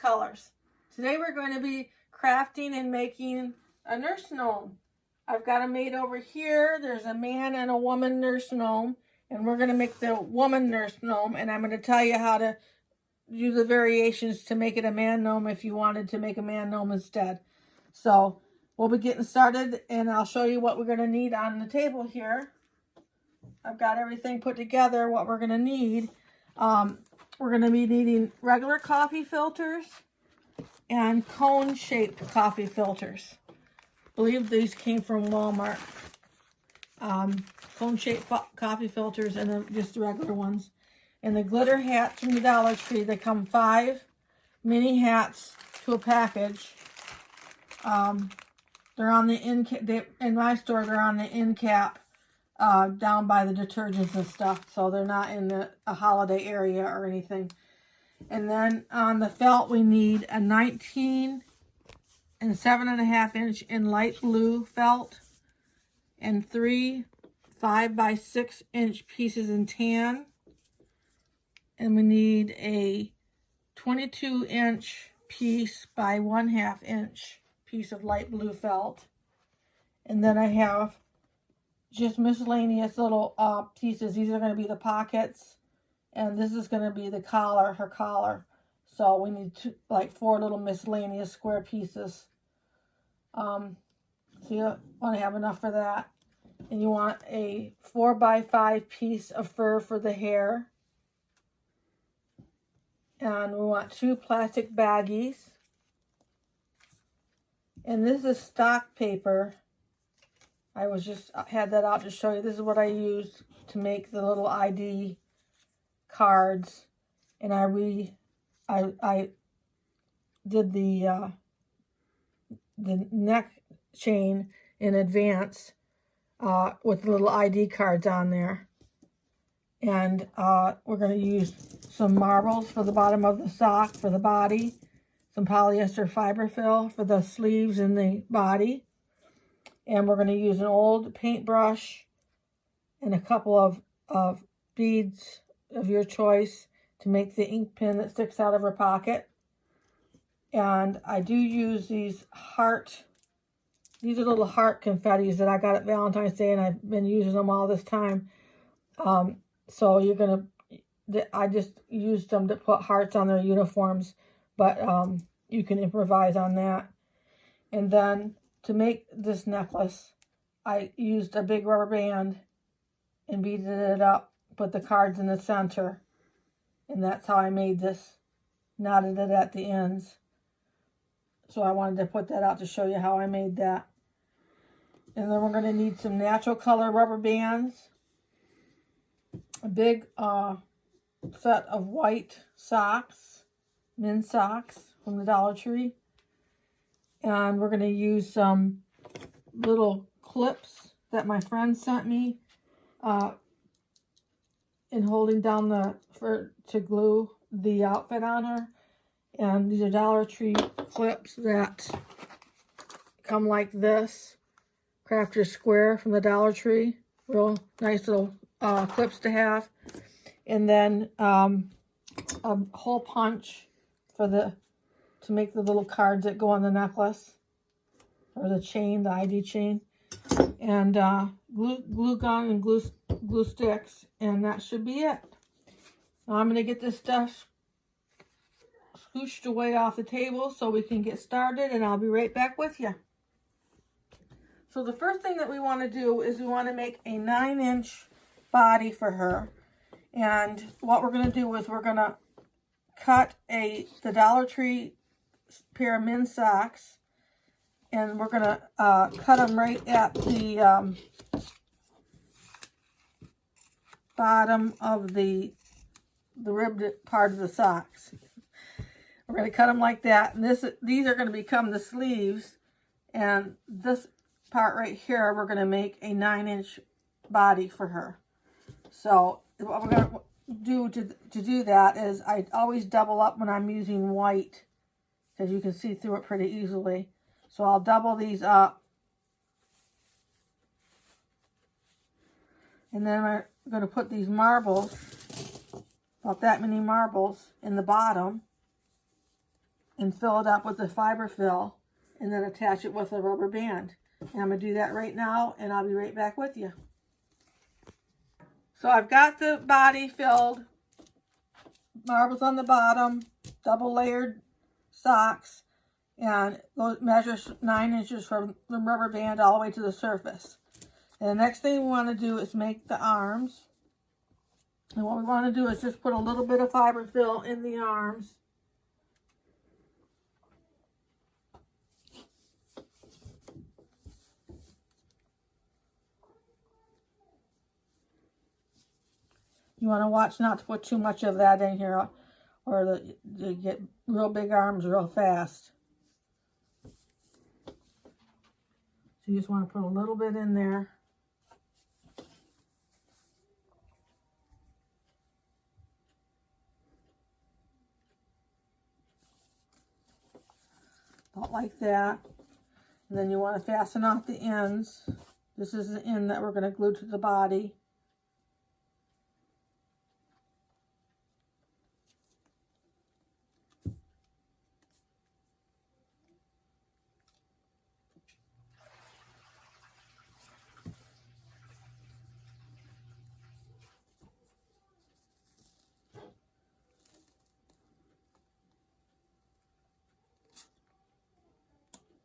colors. Today we're going to be crafting and making a nurse gnome. I've got them made over here. There's a man and a woman nurse gnome, and we're going to make the woman nurse gnome, and I'm going to tell you how to do the variations to make it a man gnome if you wanted to make a man gnome instead. So we'll be getting started, and I'll show you what we're going to need on the table here. I've got everything put together, what we're going to need. We're going to be needing regular coffee filters and cone-shaped coffee filters. I believe these came from Walmart. Cone-shaped coffee filters and just the regular ones. And the glitter hats from the Dollar Tree. They come 5 mini hats to a package. They're on the end cap. In my store, they're on the end cap down by the detergents and stuff. So they're not in a holiday area or anything. And then on the felt, we need a 19 and 7.5 inch in light blue felt and 3 5 by 6 inch pieces in tan. And we need a 22 inch piece by 1/2 inch piece of light blue felt. And then I have just miscellaneous little pieces. These are going to be the pockets. And this is going to be the collar, her collar. So we need 4 little miscellaneous square pieces. So you want to have enough for that. And you want a 4 by 5 piece of fur for the hair. And we want 2 plastic baggies. And this is stock paper. I had that out to show you. This is what I used to make the little ID cards, and I did the neck chain in advance with the little ID cards on there. And we're going to use some marbles for the bottom of the sock for the body, some polyester fiber fill for the sleeves and the body, and we're going to use an old paintbrush and a couple of beads of your choice to make the ink pen that sticks out of her pocket. And I do use these are little heart confettis that I got at Valentine's Day, and I've been using them all this time. So I just used them to put hearts on their uniforms, but you can improvise on that. And then to make this necklace, I used a big rubber band and beaded it up, put the cards in the center, and that's how I made this. Knotted it at the ends. So I wanted to put that out to show you how I made that. And then we're going to need some natural color rubber bands, a big set of white socks, men's socks from the Dollar Tree, and we're going to use some little clips that my friend sent me in holding down to glue the outfit on her. And these are Dollar Tree clips that come like this. Crafter's Square from the Dollar Tree. Real nice little clips to have. And then a hole punch to make the little cards that go on the necklace. Or the chain, the ID chain. And glue gun and glue sticks. And that should be it. Now I'm going to get this stuff scooched away off the table so we can get started, and I'll be right back with you. So the first thing that we want to do is we want to make a 9-inch body for her. And what we're going to do is we're going to cut the Dollar Tree pair of men's socks, and we're going to cut them right at the bottom of the ribbed part of the socks. We're going to cut them like that, and these are going to become the sleeves, and this part right here we're going to make a 9-inch body for her. So what we're going to do to do that is I always double up when I'm using white, because you can see through it pretty easily. So I'll double these up, and then I'm going to put these marbles, about that many marbles, in the bottom. and fill it up with the fiber fill and then attach it with a rubber band. And I'm going to do that right now, and I'll be right back with you. So I've got the body filled, marbles on the bottom, double layered socks, and those measures 9 inches from the rubber band all the way to the surface. And the next thing we want to do is make the arms. And what we want to do is just put a little bit of fiber fill in the arms. You want to watch not to put too much of that in here, or you get real big arms real fast. So you just want to put a little bit in there. About like that. And then you want to fasten off the ends. This is the end that we're going to glue to the body.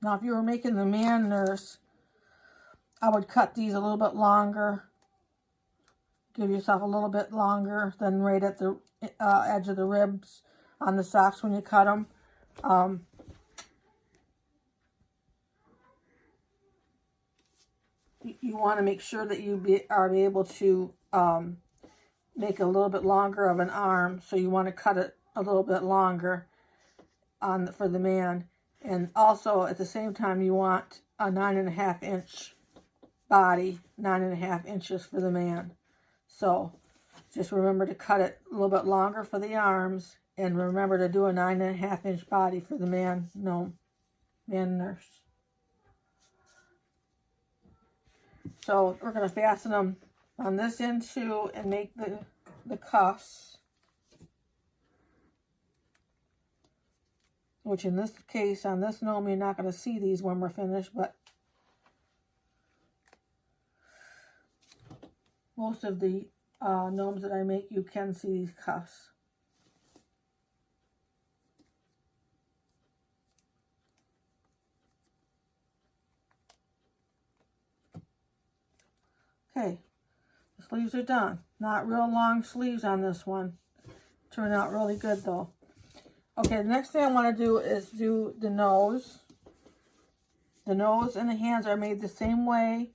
Now, if you were making the man nurse, I would cut these a little bit longer. Give yourself a little bit longer than right at the edge of the ribs on the socks when you cut them. You want to make sure that you are able to make a little bit longer of an arm, so you want to cut it a little bit longer for the man. And also at the same time, you want a 9.5 inch body, 9.5 inches for the man. So just remember to cut it a little bit longer for the arms, and remember to do a 9.5 inch body for the man gnome, man nurse. So we're going to fasten them on this end too and make the cuffs. Which in this case, on this gnome, you're not going to see these when we're finished, but most of the gnomes that I make, you can see these cuffs. Okay, the sleeves are done. Not real long sleeves on this one. Turned out really good though. Okay, the next thing I want to do is do the nose. The nose and the hands are made the same way.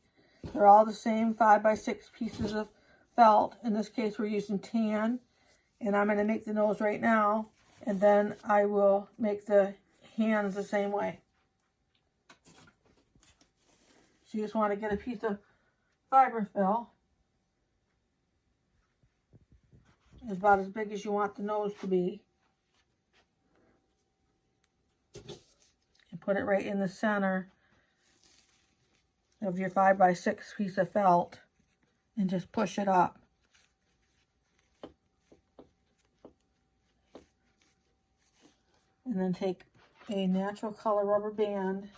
They're all the same 5x6 pieces of felt. In this case, we're using tan. And I'm going to make the nose right now. And then I will make the hands the same way. So you just want to get a piece of fiber fill. It's about as big as you want the nose to be. And put it right in the center of your 5x6 piece of felt. And just push it up. And then take a natural color rubber band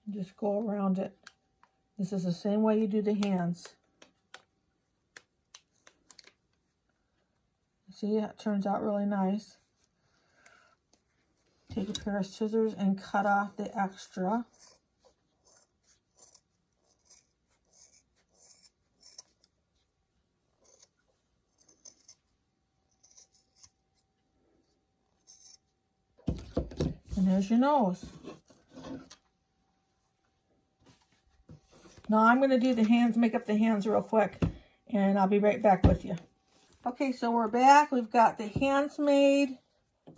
and just go around it. This is the same way you do the hands. See, it turns out really nice. Take a pair of scissors and cut off the extra. And there's your nose. Now I'm going to do the hands, make up the hands real quick, and I'll be right back with you. Okay, so we're back. We've got the hands made,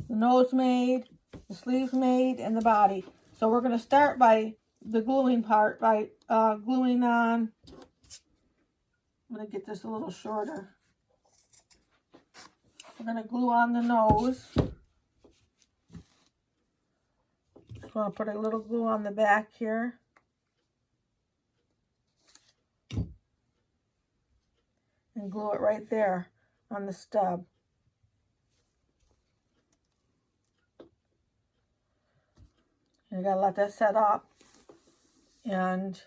the nose made, the sleeves made, and the body. So we're going to start by the gluing part, by gluing on. I'm going to get this a little shorter. We're going to glue on the nose. Just want to put a little glue on the back here. And glue it right there on the stub. And I gotta let that set up, and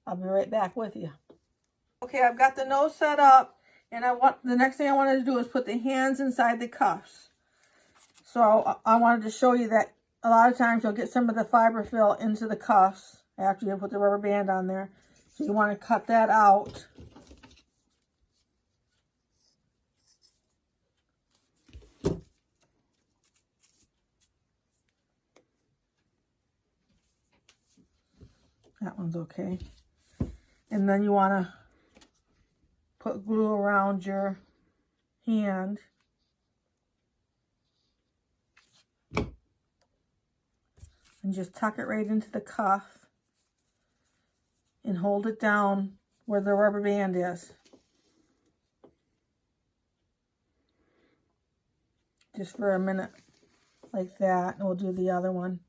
I'll be right back with you. Okay, I've got the nose set up, and the next thing I wanted to do is put the hands inside the cuffs. So I wanted to show you that a lot of times you'll get some of the fiber fill into the cuffs after you put the rubber band on there. So you want to cut that out. That one's okay. And then you want to put glue around your hand. And just tuck it right into the cuff. And hold it down where the rubber band is. Just for a minute like that. And we'll do the other one.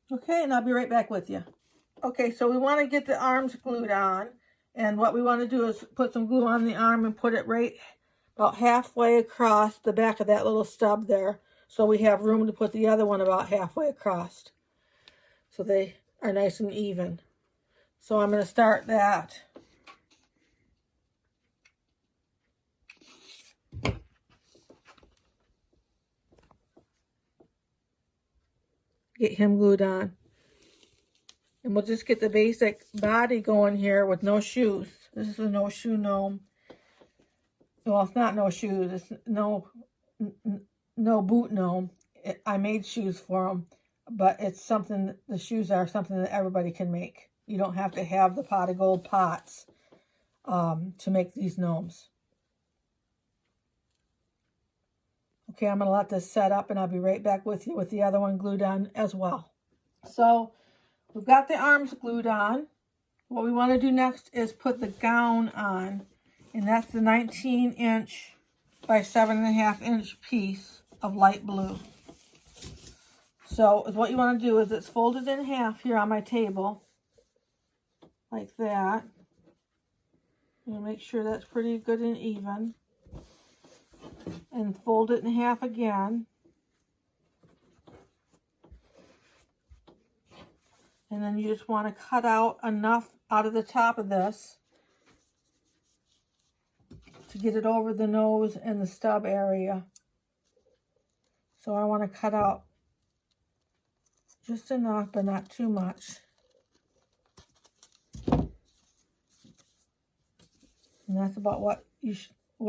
Okay, and I'll be right back with you. Okay, so we want to get the arms glued on. And what we want to do is put some glue on the arm and put it right about halfway across the back of that little stub there. So we have room to put the other one about halfway across. So they are nice and even. So I'm going to start that. Get him glued on. And we'll just get the basic body going here with no shoes. This is a no shoe gnome. Well, it's not no shoes. It's no boot gnome. I made shoes for him, but it's something. The shoes are something that everybody can make. You don't have to have the pot of gold pots to make these gnomes. Okay, I'm going to let this set up, and I'll be right back with you with the other one glued on as well. So we've got the arms glued on. What we want to do next is put the gown on, and that's the 19-inch by 7.5-inch piece of light blue. So what you want to do is it's folded in half here on my table, like that. And make sure that's pretty good and even. And fold it in half again. And then you just want to cut out enough out of the top of this to get it over the nose and the stub area. So I want to cut out just enough, but not too much. And that's about what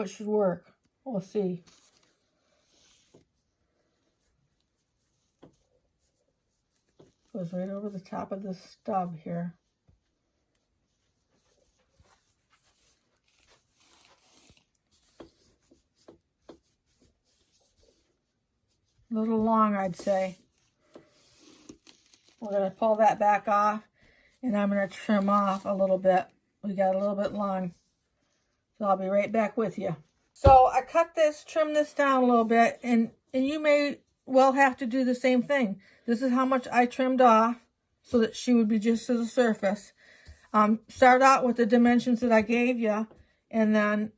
should work. We'll see. Goes right over the top of the stub here. A little long, I'd say. We're going to pull that back off, and I'm going to trim off a little bit. We got a little bit long. So I'll be right back with you. So I trim this down a little bit, and you may well have to do the same thing. This is how much I trimmed off so that she would be just to the surface. Start out with the dimensions that I gave you, and then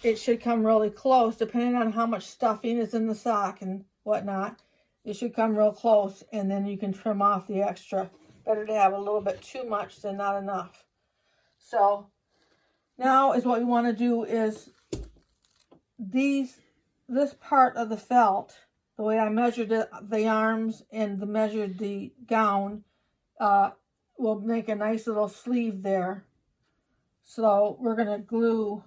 it should come really close, depending on how much stuffing is in the sock and whatnot. It should come real close, and then you can trim off the extra. Better to have a little bit too much than not enough. So now is what we want to do is this part of the felt, the way I measured the arms and measured the gown, will make a nice little sleeve there. So we're going to glue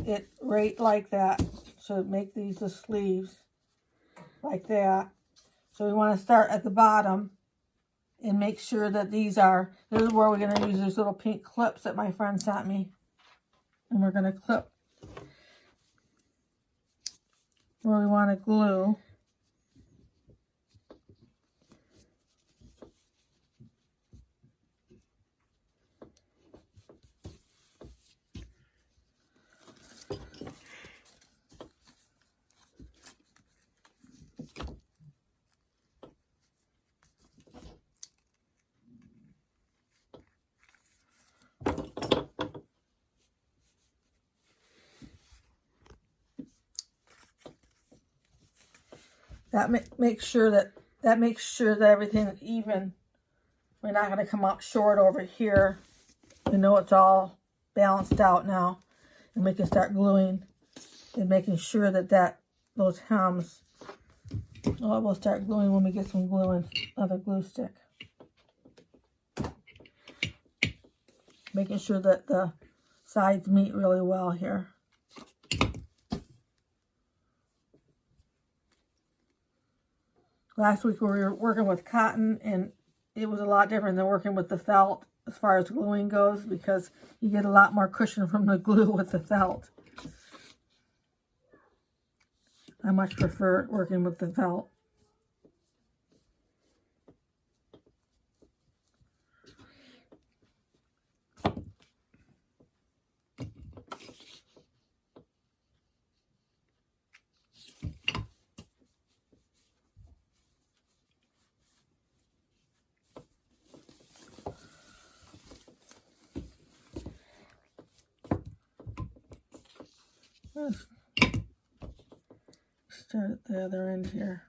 it right like that. So make these the sleeves like that. So we want to start at the bottom and make sure that this is where we're going to use these little pink clips that my friend sent me. and we're going to clip where we want to glue. That makes sure that everything is even. We're not going to come out short over here. We know it's all balanced out now, and we can start gluing and making sure that those hems. Well, we'll start gluing when we get some glue and another glue stick. Making sure that the sides meet really well here. Last week we were working with cotton, and it was a lot different than working with the felt as far as gluing goes, because you get a lot more cushion from the glue with the felt. I much prefer working with the felt. Let's start at the other end here.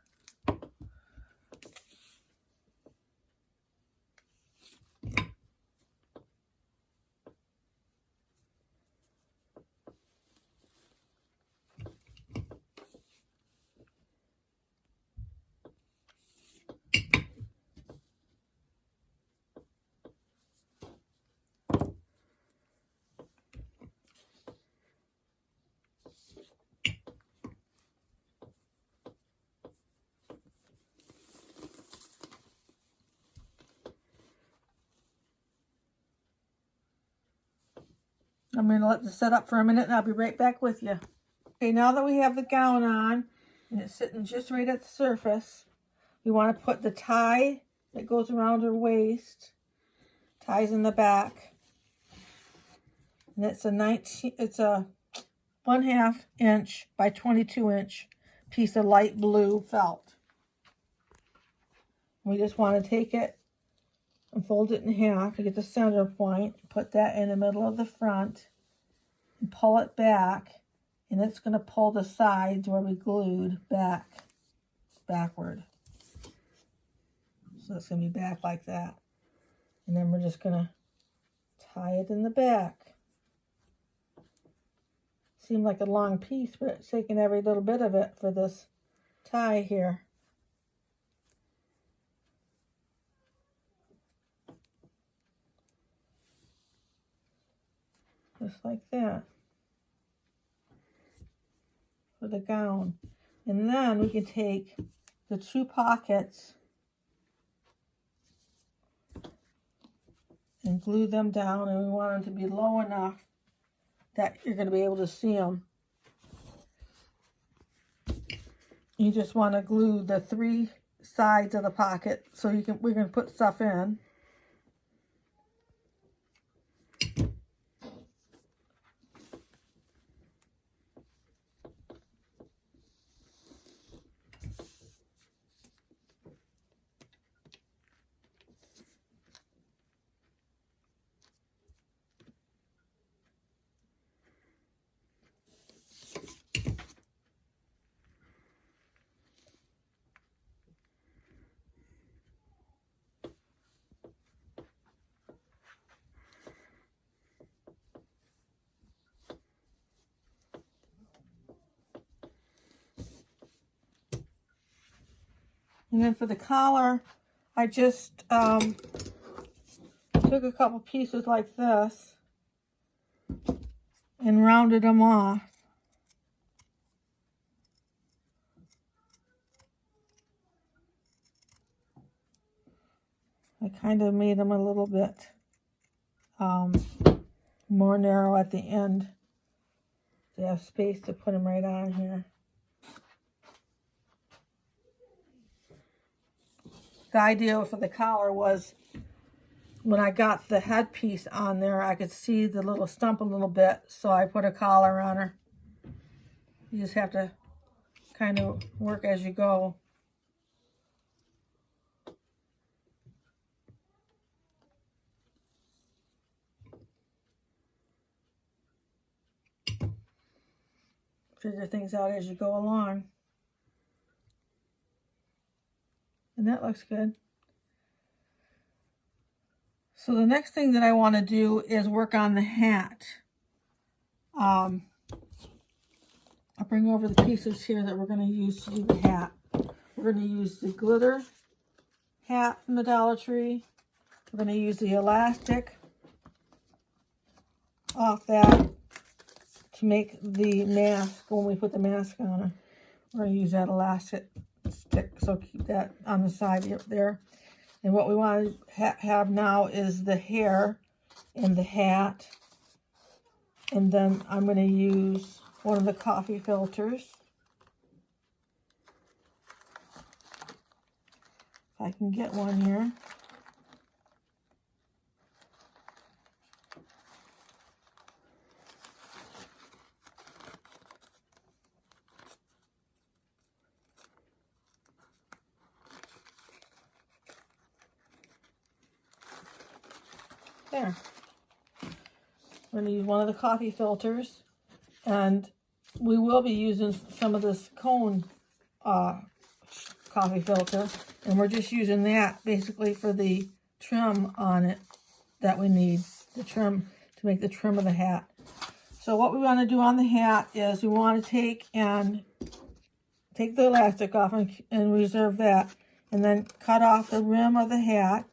I'm going to let this set up for a minute, and I'll be right back with you. Okay, now that we have the gown on, and it's sitting just right at the surface, we want to put the tie that goes around her waist, ties in the back. And it's a 1/2 inch by 22 inch piece of light blue felt. We just want to take it and fold it in half to get the center point, put that in the middle of the front, and pull it back, and it's going to pull the sides where we glued backward. So it's going to be back like that. And then we're just going to tie it in the back. Seemed like a long piece, but it's taking every little bit of it for this tie here. Just like that for the gown. And then we can take the 2 pockets and glue them down, and we want them to be low enough that you're going to be able to see them. You just want to glue the 3 sides of the pocket so we're going to put stuff in. And then for the collar, I just took a couple pieces like this and rounded them off. I kind of made them a little bit more narrow at the end So you have space to put them right on here. The idea for the collar was when I got the headpiece on there, I could see the little stump a little bit, so I put a collar on her. You just have to kind of work as you go. Figure things out as you go along. And that looks good. So the next thing that I want to do is work on the hat. I'll bring over the pieces here that we're going to use to do the hat. We're going to use the glitter hat from the Dollar Tree. We're going to use the elastic off that to make the mask when we put the mask on her. We're going to use that elastic stick, so keep that on the side up there. And what we want to have now is the hair and the hat. And then I'm going to use one of the coffee filters. If I can get one here. There. We're going to use one of the coffee filters, and we will be using some of this cone coffee filter, and we're just using that basically for the trim on it that we need, the trim to make the trim of the hat. So what we want to do on the hat is we want to take the elastic off and reserve that, and then cut off the rim of the hat.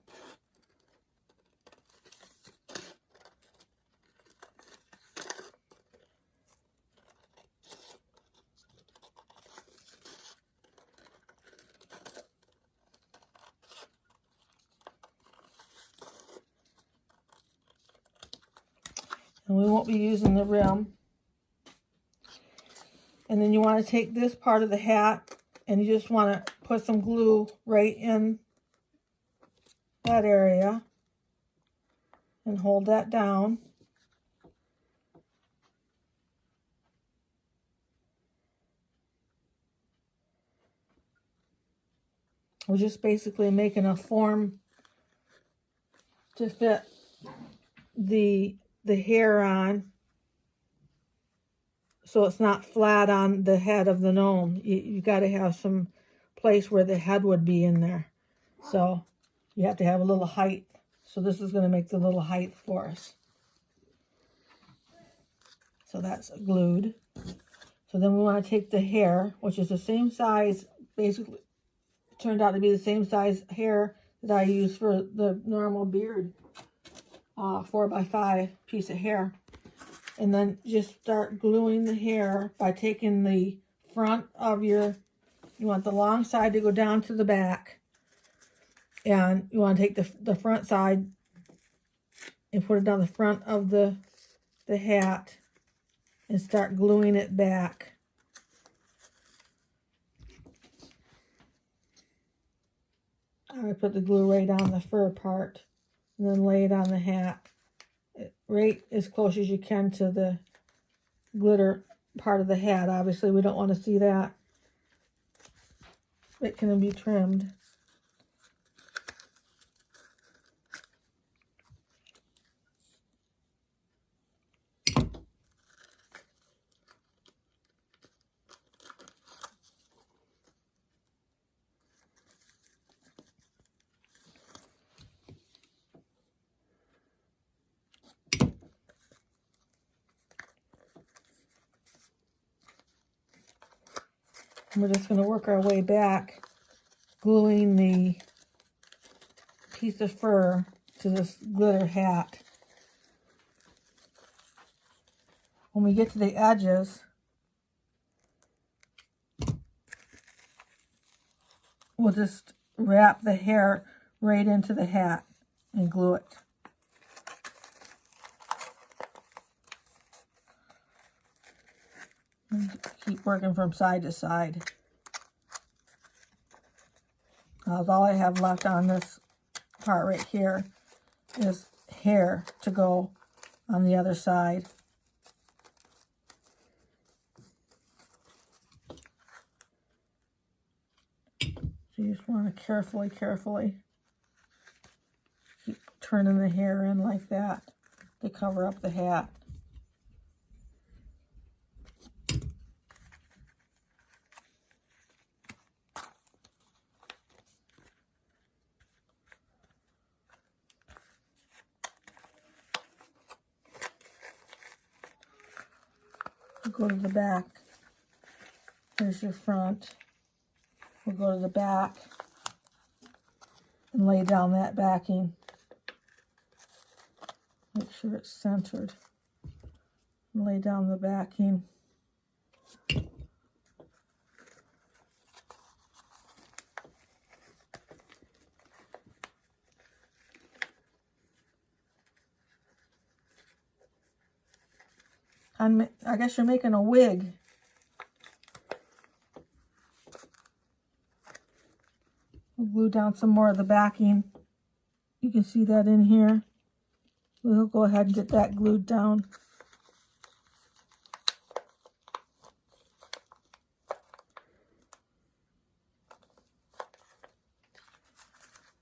And we won't be using the rim. And then you want to take this part of the hat and you just want to put some glue right in that area and hold that down. We're just basically making a form to fit the hair on, so it's not flat on the head of the gnome. You got to have some place where the head would be in there. So you have to have a little height. So this is going to make the little height for us. So that's glued. So then we want to take the hair, which is the same size, basically turned out to be the same size hair that I use for the normal beard 4x5 piece of hair. And then just start gluing the hair by taking the front of you want the long side to go down to the back. And you want to take the front side and put it down the front of the hat and start gluing it back. I would put the glue right on the fur part and then lay it on the hat. Right as close as you can to the glitter part of the hat. Obviously, we don't want to see that. It can be trimmed. And we're just going to work our way back, gluing the piece of fur to this glitter hat. When we get to the edges, we'll just wrap the hair right into the hat and glue it. And keep working from side to side. All I have left on this part right here is hair to go on the other side. So you just want to carefully keep turning the hair in like that to cover up the hat. Go to the back. Here's your front. We'll go to the back and lay down that backing. Make sure it's centered. Lay down the backing. I guess you're making a wig. We'll glue down some more of the backing. You can see that in here. We'll go ahead and get that glued down.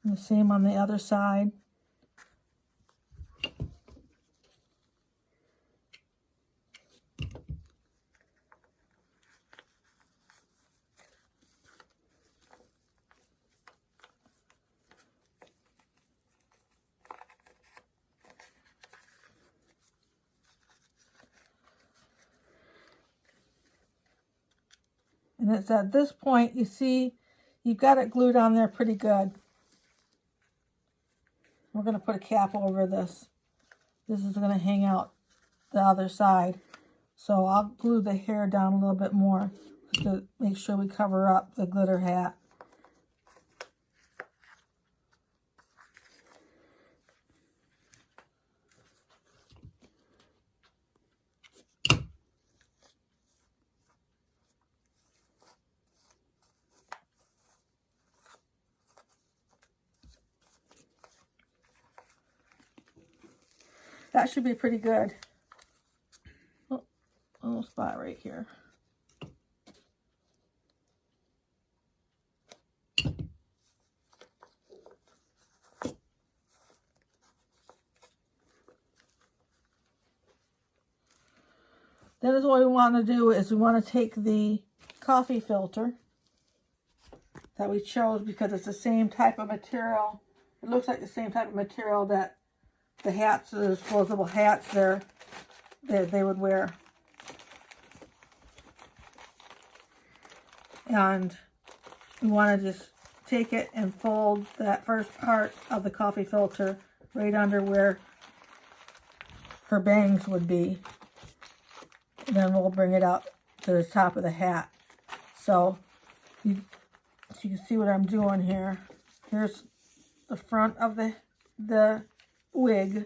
And the same on the other side. And it's at this point, you see, you've got it glued on there pretty good. We're going to put a cap over this. This is going to hang out the other side. So I'll glue the hair down a little bit more to make sure we cover up the glitter hat. That should be pretty good. Oh, little spot right here. Then is what we want to do is we want to take the coffee filter that we chose because it's the same type of material. It looks like the same type of material that the hats, the disposable hats there, they would wear. And we want to just take it and fold that first part of the coffee filter right under where her bangs would be. And then we'll bring it up to the top of the hat. So you can see what I'm doing here. Here's the front of the wig,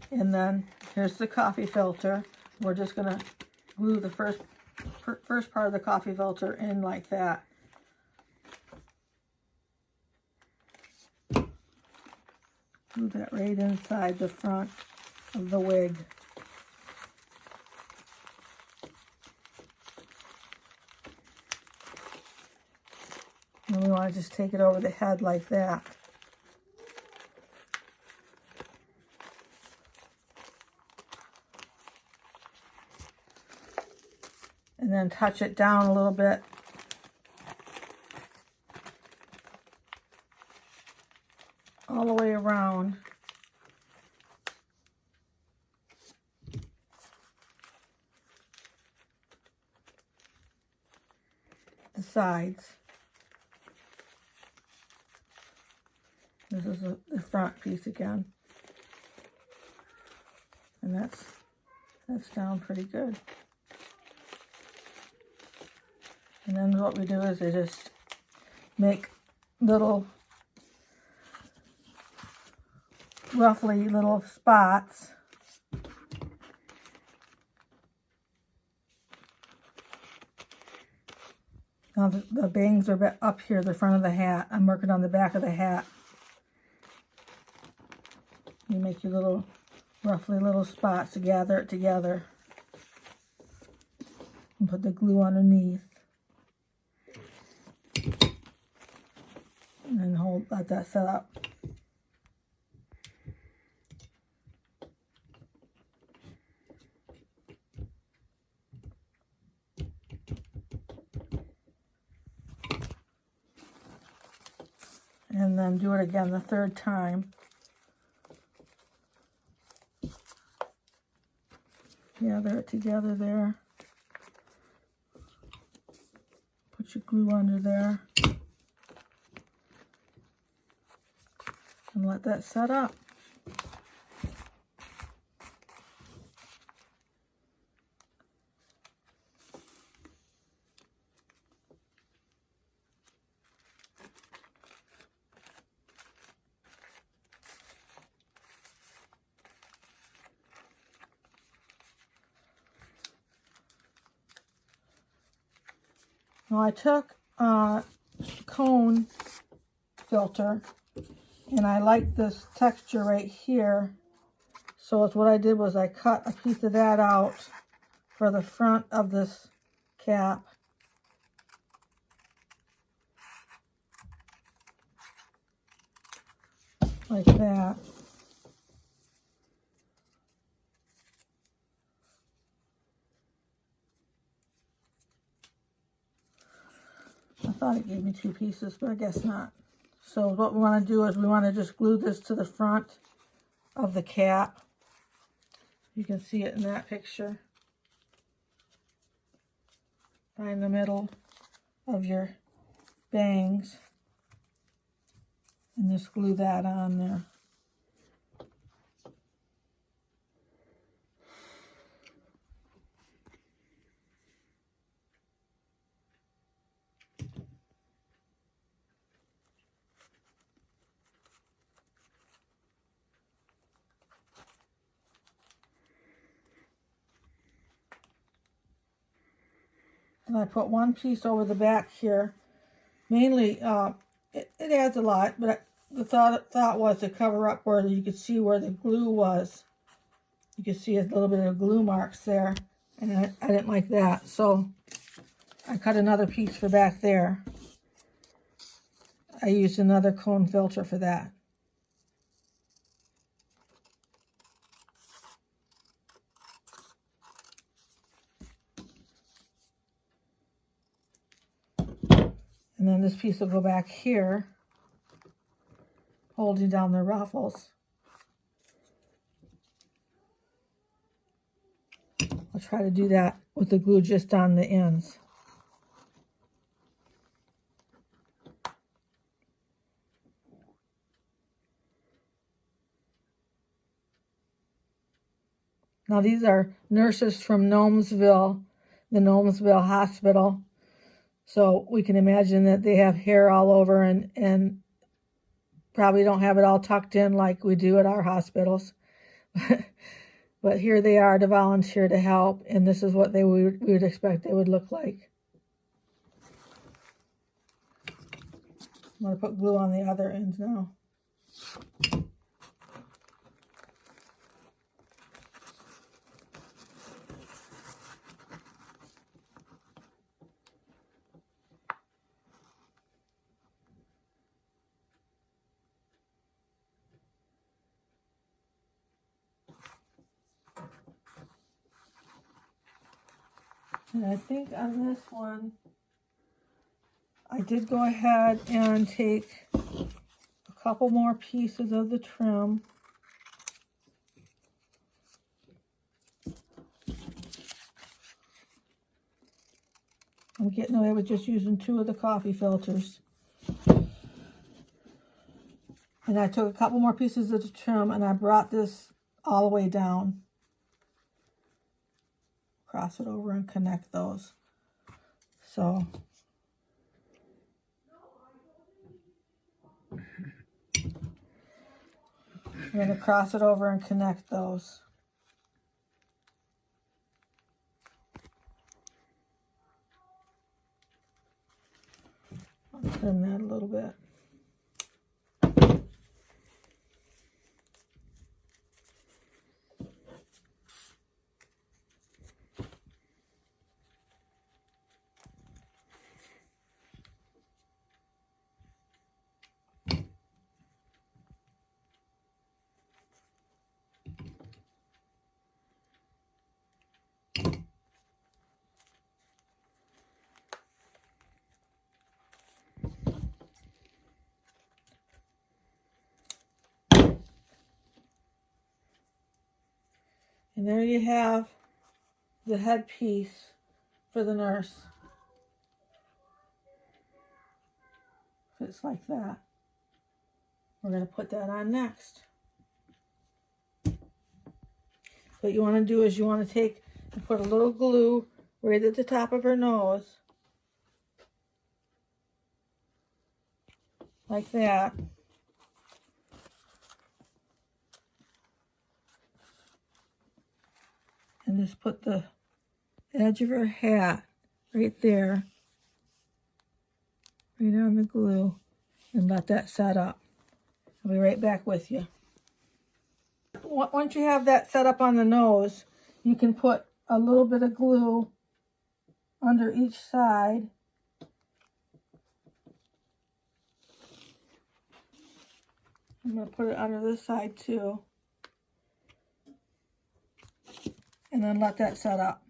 and then here's the coffee filter. We're just gonna glue the first part of the coffee filter in like that. Glue that right inside the front of the wig. And we want to just take it over the head like that. And then touch it down a little bit. All the way around. The sides. This is the front piece again. And that's down pretty good. And then what we do is we just make little, roughly little spots. Now the bangs are up here, the front of the hat. I'm working on the back of the hat. You make your little, roughly little spots to gather it together. And put the glue underneath. And then let that set up. And then do it again the third time. Gather it together there. Put your glue under there. And let that set up. Now I took a cone filter and I like this texture right here. So what I did was I cut a piece of that out for the front of this cap. Like that. I thought it gave me two pieces, but I guess not. So what we want to do is we want to just glue this to the front of the cap. You can see it in that picture. Find the middle of your bangs and just glue that on there. And I put one piece over the back here. Mainly, it adds a lot, but the thought was to cover up where you could see where the glue was. You could see a little bit of glue marks there, and I didn't like that. So I cut another piece for back there. I used another cone filter for that. And then this piece will go back here, holding down the ruffles. I'll try to do that with the glue just on the ends. Now these are nurses from Gnomesville, the Gnomesville hospital. So we can imagine that they have hair all over and probably don't have it all tucked in like we do at our hospitals. But here they are to volunteer to help, and this is what we would expect they would look like. I'm going to put glue on the other ends now. And I think on this one, I did go ahead and take a couple more pieces of the trim. I'm getting away with just using 2 of the coffee filters. And I took a couple more pieces of the trim and I brought this all the way down. Cross it over and connect those. So I'm going to cross it over and connect those. trim that a little bit. And there you have the headpiece for the nurse. Fits like that. We're going to put that on next. What you want to do is you want to take and put a little glue right at the top of her nose. Like that. And just put the edge of her hat right there, right on the glue, and let that set up. I'll be right back with you. Once you have that set up on the nose, you can put a little bit of glue under each side. I'm going to put it under this side too. And then let that set up.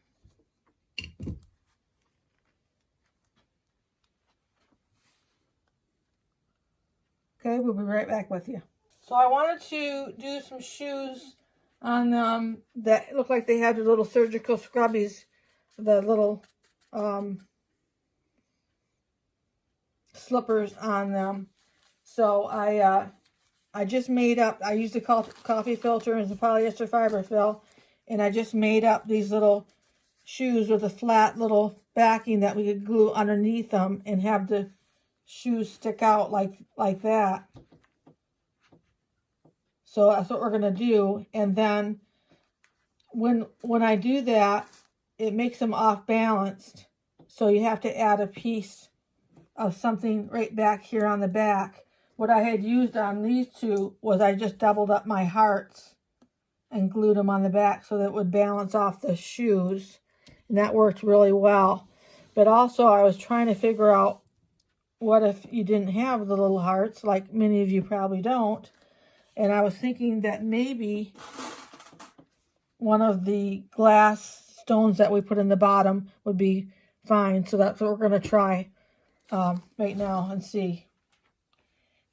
Okay, we'll be right back with you. So I wanted to do some shoes on them that look like they have the little surgical scrubbies, the little slippers on them. So I just made up, I used a coffee filter and some polyester fiber fill, and I just made up these little shoes with a flat little backing that we could glue underneath them and have the shoes stick out like that. So that's what we're going to do. And then when I do that, it makes them off balanced. So you have to add a piece of something right back here on the back. What I had used on these two was I just doubled up my hearts and glued them on the back so that it would balance off the shoes. And that worked really well. But also I was trying to figure out what if you didn't have the little hearts, like many of you probably don't. And I was thinking that maybe one of the glass stones that we put in the bottom would be fine. So that's what we're going to try right now and see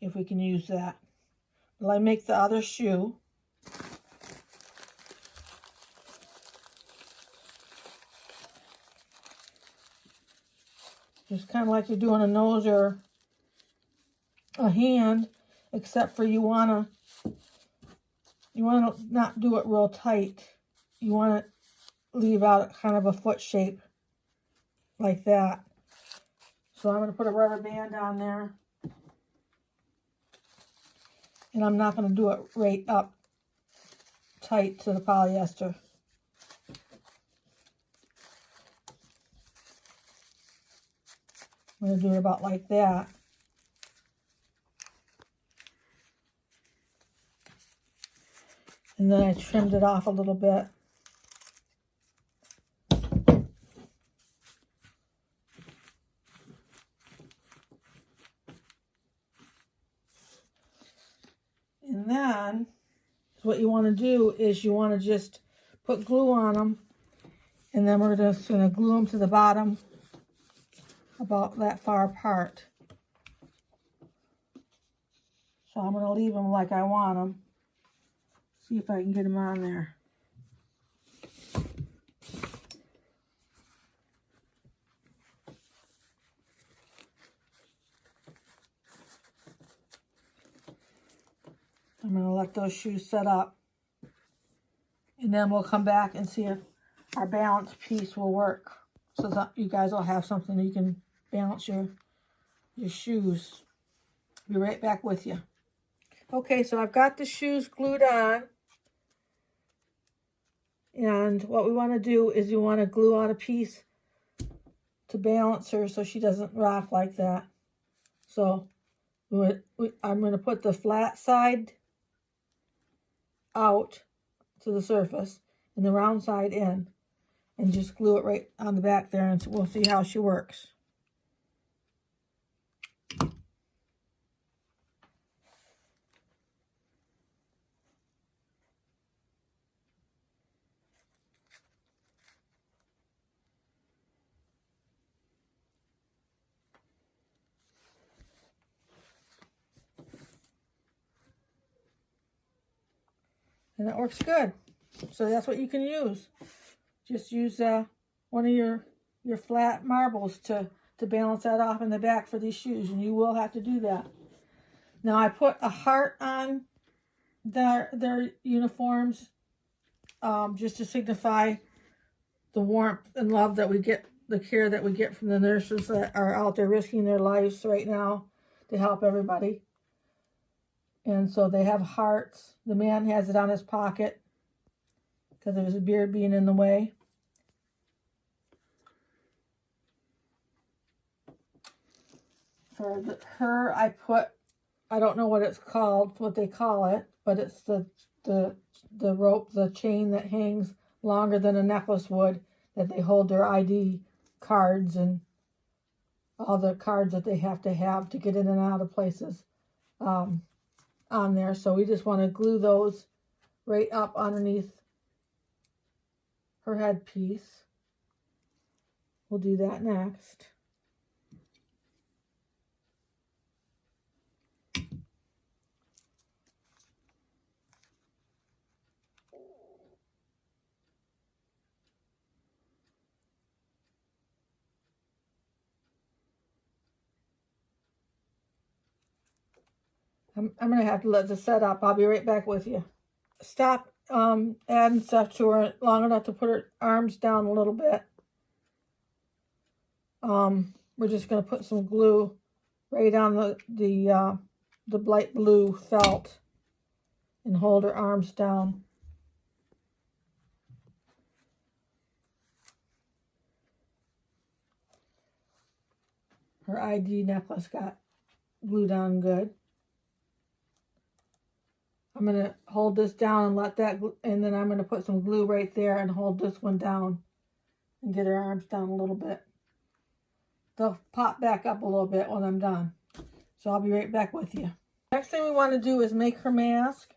if we can use that. Well, I make the other shoe. Just kind of like you're doing a nose or a hand, except for you want to not do it real tight. You want to leave out kind of a foot shape like that. So I'm going to put a rubber band on there. And I'm not going to do it right up tight to the polyester. I'm going to do it about like that. And then I trimmed it off a little bit. And then what you want to do is you want to just put glue on them. And then we're just going to glue them to the bottom about that far apart. So I'm going to leave them like I want them. See if I can get them on there. I'm going to let those shoes set up. And then we'll come back and see if our balance piece will work. So that you guys will have something that you can balance your shoes. Be right back with you. Okay, so I've got the shoes glued on. And what we want to do is you want to glue on a piece to balance her so she doesn't rock like that. So I'm going to put the flat side out to the surface and the round side in, and just glue it right on the back there, and we'll see how she works. And that works good. So that's what you can use. Just use one of your flat marbles to balance that off in the back for these shoes, and you will have to do that. Now I put a heart on their uniforms just to signify the warmth and love that we get, the care that we get from the nurses that are out there risking their lives right now to help everybody. And so they have hearts. The man has it on his pocket because of his beard being in the way. For her, I put, I don't know what it's called, what they call it, but it's the rope, the chain that hangs longer than a necklace would, that they hold their ID cards and all the cards that they have to get in and out of places on there. So we just want to glue those right up underneath her headpiece. We'll do that next. I'm going to have to let this set up. I'll be right back with you. Stop adding stuff to her long enough to put her arms down a little bit. We're just going to put some glue right on the light blue felt and hold her arms down. Her ID necklace got glued on good. I'm going to hold this down and let that, and then I'm going to put some glue right there and hold this one down and get her arms down a little bit. They'll pop back up a little bit when I'm done. So I'll be right back with you. Next thing we want to do is make her mask.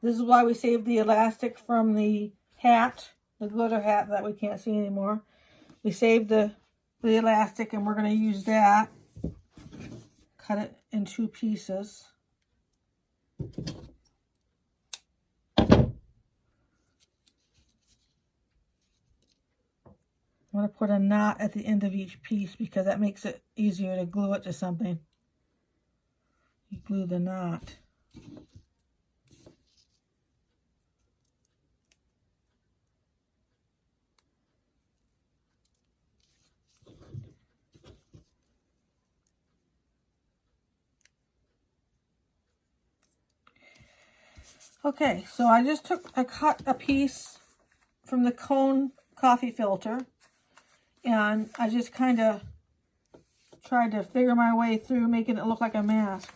This is why we saved the elastic from the hat, the glitter hat that we can't see anymore. We saved the elastic, and we're going to use that. Cut it in 2 pieces. I'm going to put a knot at the end of each piece because that makes it easier to glue it to something. You glue the knot. Okay, so I cut a piece from the cone coffee filter, and I just kind of tried to figure my way through making it look like a mask.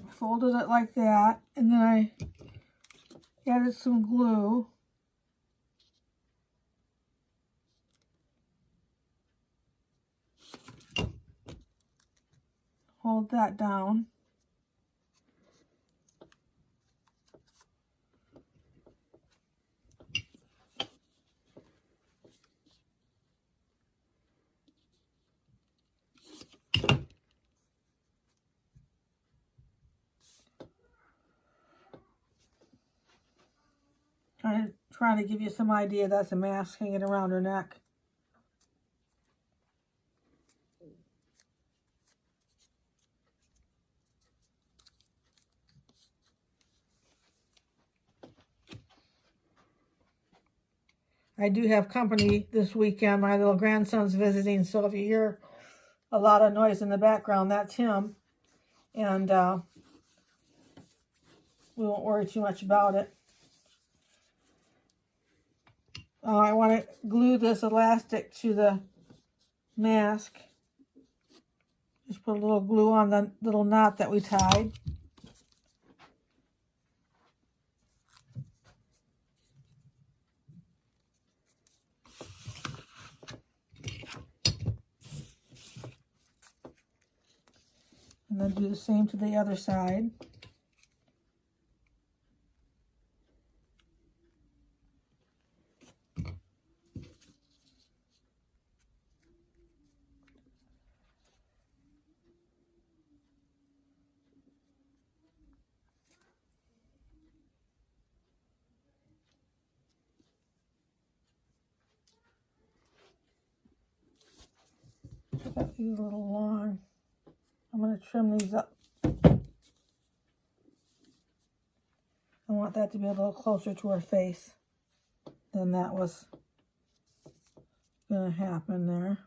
I folded it like that, and then I added some glue. Hold that down. Trying to give you some idea that's a mask hanging around her neck. I do have company this weekend. My little grandson's visiting, so if you hear a lot of noise in the background, that's him. And we won't worry too much about it. I want to glue this elastic to the mask. Just put a little glue on the little knot that we tied. And then do the same to the other side. Got these a little long. I'm going to trim these up. I want that to be a little closer to her face than that was going to happen there.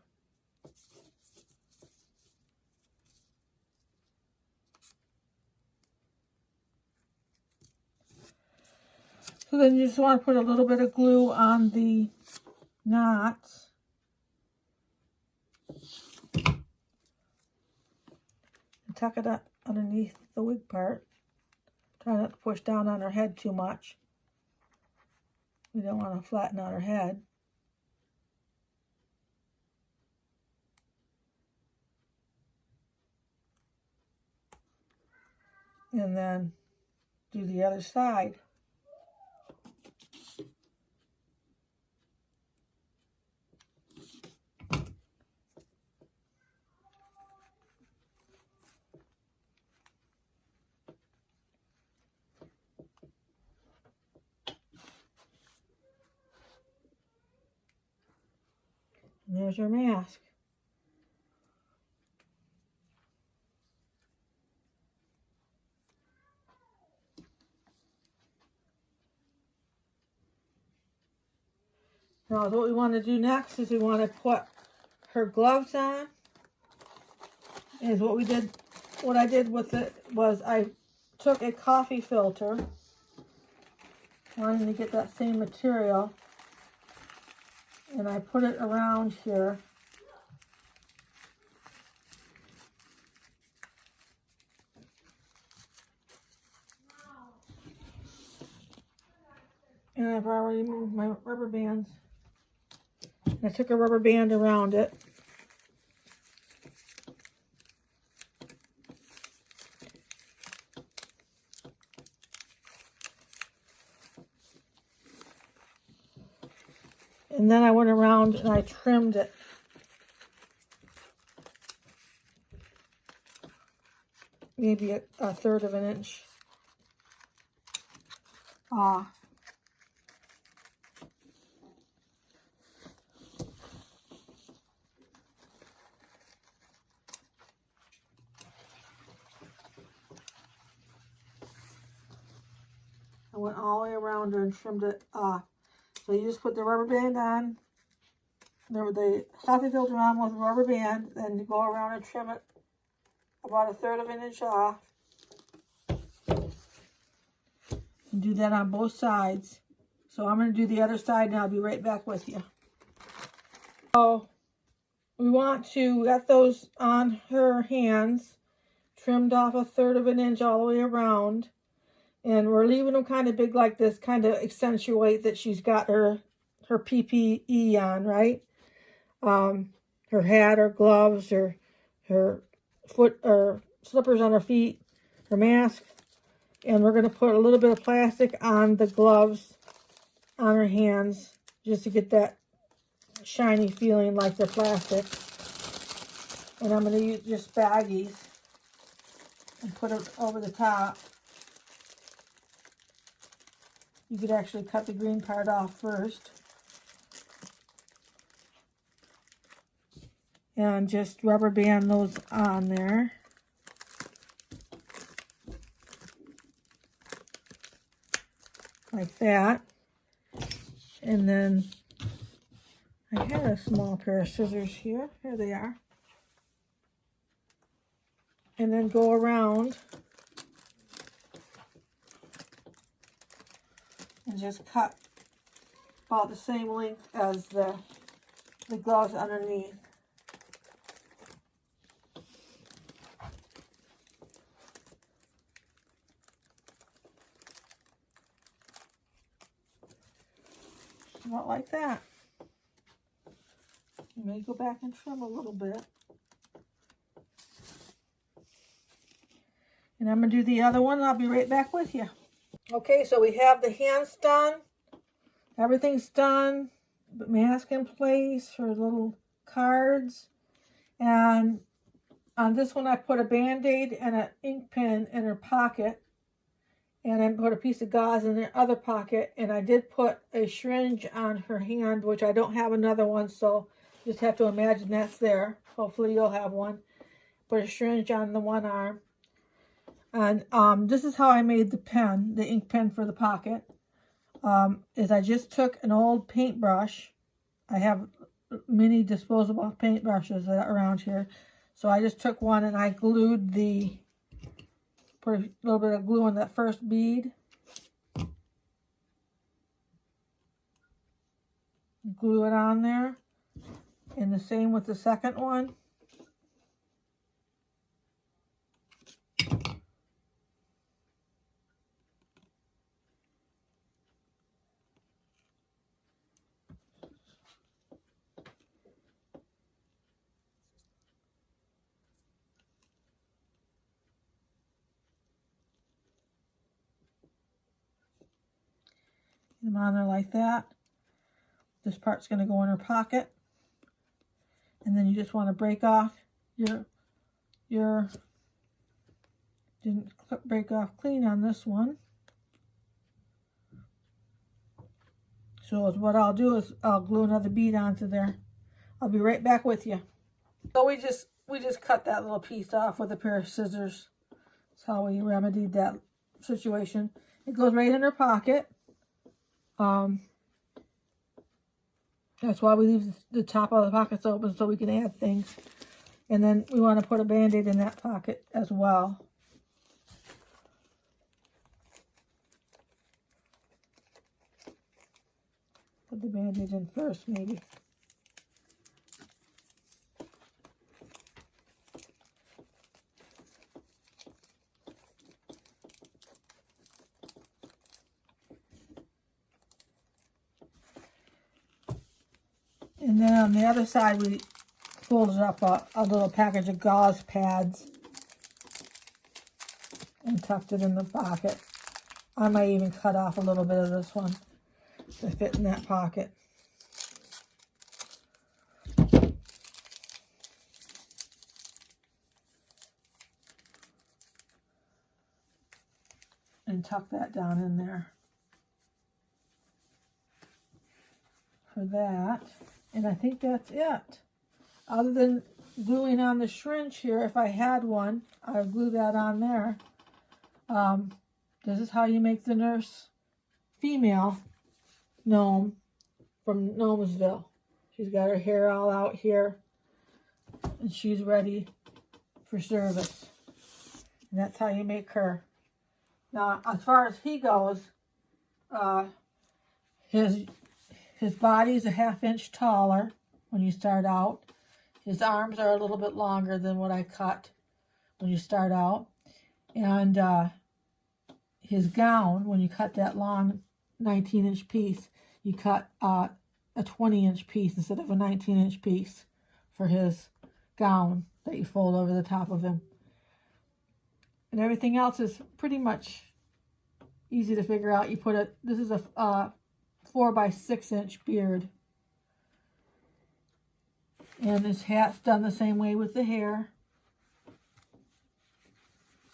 So then you just want to put a little bit of glue on the knots. And tuck it up underneath the wig part. Try not to push down on her head too much. We don't want to flatten out her head. And then do the other side. And there's your mask. Now what we want to do next is we want to put her gloves on. Is what I did with it was I took a coffee filter, wanting to get that same material, and I put it around here. And I've already moved my rubber bands. I took a rubber band around it. And then I went around and I trimmed it. Maybe a third of an inch off. I went all the way around her and trimmed it off. So you just put the rubber band on, the coffee filter on with the rubber band, then you go around and trim it about a third of an inch off. And do that on both sides. So I'm going to do the other side and I'll be right back with you. So we got those on her hands, trimmed off a third of an inch all the way around. And we're leaving them kind of big like this, kind of accentuate that she's got her PPE on, right? Her hat, her gloves, her foot or slippers on her feet, her mask. And we're going to put a little bit of plastic on the gloves on her hands just to get that shiny feeling like they're plastic. And I'm going to use just baggies and put it over the top. You could actually cut the green part off first. And just rubber band those on there. Like that. And then I had a small pair of scissors here. Here they are. And then go around and just cut about the same length as the gloves underneath. About like that. You may go back and trim a little bit. And I'm going to do the other one, and I'll be right back with you. Okay, so we have the hands done. Everything's done. The mask in place for little cards. And on this one, I put a Band-Aid and an ink pen in her pocket. And I put a piece of gauze in the other pocket. And I did put a syringe on her hand, which I don't have another one, so just have to imagine that's there. Hopefully you'll have one. Put a syringe on the one arm. And this is how I made the pen, the ink pen for the pocket. Is I just took an old paintbrush. I have many disposable paintbrushes around here. So I just took one and I glued put a little bit of glue on that first bead. Glue it on there. And the same with the second one. Them on there like that. This part's going to go in her pocket, and then you just want to break off your didn't break off clean on this one. So what I'll do is I'll glue another bead onto there. I'll be right back with you. So we just cut that little piece off with a pair of scissors. That's how we remedied that situation. It goes right in her pocket. That's why we leave the top of the pockets open, so we can add things. And then we want to put a Band-Aid in that pocket as well. Put the Band-Aid in first, maybe. And then on the other side, we folded up a little package of gauze pads and tucked it in the pocket. I might even cut off a little bit of this one to fit in that pocket. And tuck that down in there for that. And I think that's it. Other than gluing on the syringe here, if I had one, I would glue that on there. This is how you make the nurse female gnome from Gnomesville. She's got her hair all out here, and she's ready for service. And that's how you make her. Now, as far as he goes, his body's a 1/2 inch taller when you start out. His arms are a little bit longer than what I cut when you start out. And his gown, when you cut that long 19-inch piece, you cut a 20-inch piece instead of a 19-inch piece for his gown that you fold over the top of him. And everything else is pretty much easy to figure out. You put this is a 4 by 6 inch beard. And his hat's done the same way with the hair.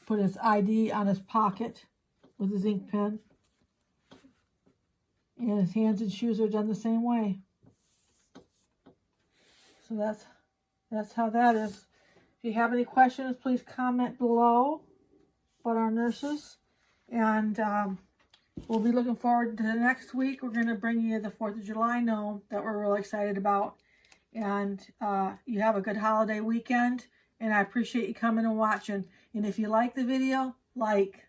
Put his ID on his pocket with his ink pen. And his hands and shoes are done the same way. So that's how that is. If you have any questions, please comment below about our nurses. And we'll be looking forward to the next week. We're going to bring you the 4th of July gnome that we're really excited about. And you have a good holiday weekend. And I appreciate you coming and watching. And if you like the video, like.